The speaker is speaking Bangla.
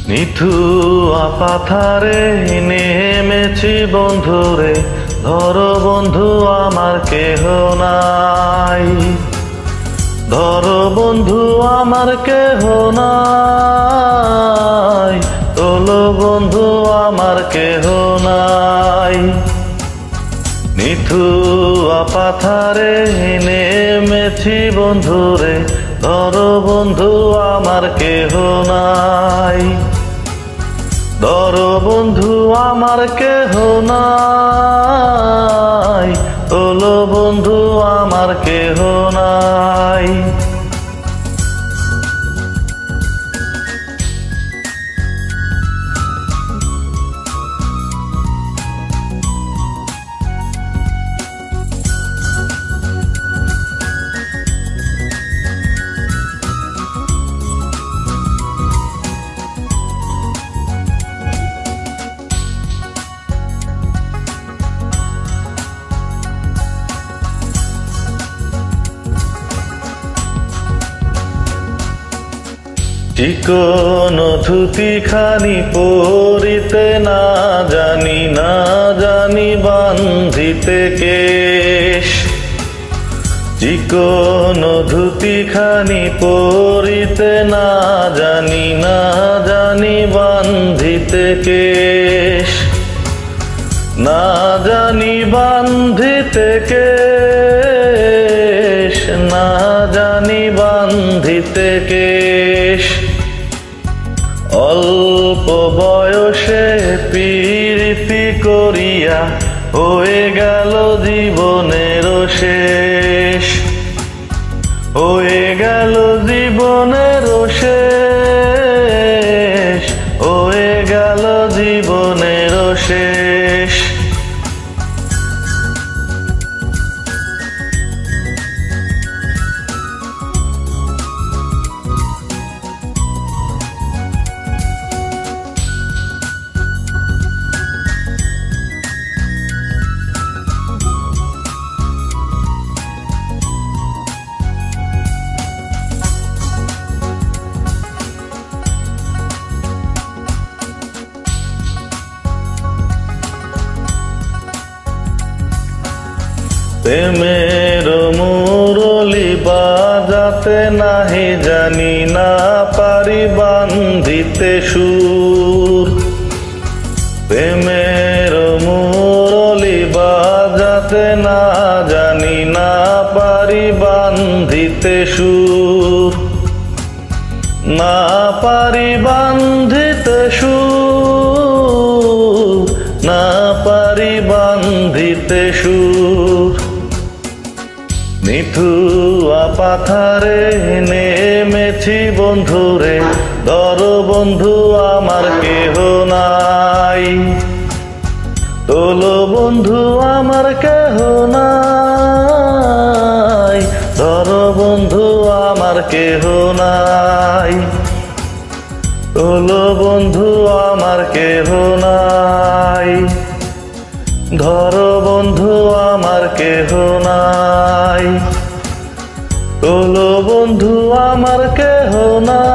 নিথুয়া পাথারে নেমেছি বন্ধুরে, ধরো বন্ধু আমার কেহ নাই। ধরো বন্ধু আমার কেহ নাই, তোলো বন্ধু আমার কেহ নাই। নিথুয়া পাথারে নেমেছি বন্ধুরে, ধরো বন্ধু আমার কেহ নাই। ধরো বন্ধু আমার কেহ নাই, তোলো বন্ধু আমার কেহ নাই। চিকন ধুতি খানি পরিতে না জানি, না জানি বান্ধিতে কেশ। চিকন ধুতি খানি পরিতে না জানি, না জানি বান্ধিতে কেশ। না জানি বান্ধিতে কেশ, না জানি বান্ধিতে কেশ। অল্প বয়সে প্রীতি করিয়া হয়ে গেল জীবনের শেষ। হয়ে গেল জীবনের শেষ, হয়ে গেল জীবনের শেষ। প্রেমের মুরলি বাজাতে নাহি জানি, না পারি বান্ধিতে সুর। প্রেমের মুরলি বাজাতে না জানি, না পারি বান্ধিতে সুর। না পারি বান্ধিতে সুর, না পারি বান্ধিতে সুর। নিথুয়া পাথারে নেমেছি বন্ধুরে, ধরো বন্ধু আমার কেহ নাই। তোলো বন্ধু আমার কেহ নাই, ধরো বন্ধু আমার কেহ নাই। তোলো বন্ধু আমার কেহ নাই, ধরো বন্ধু আমার কেহ নাই। তোলো বন্ধু আমার কেহ নাই।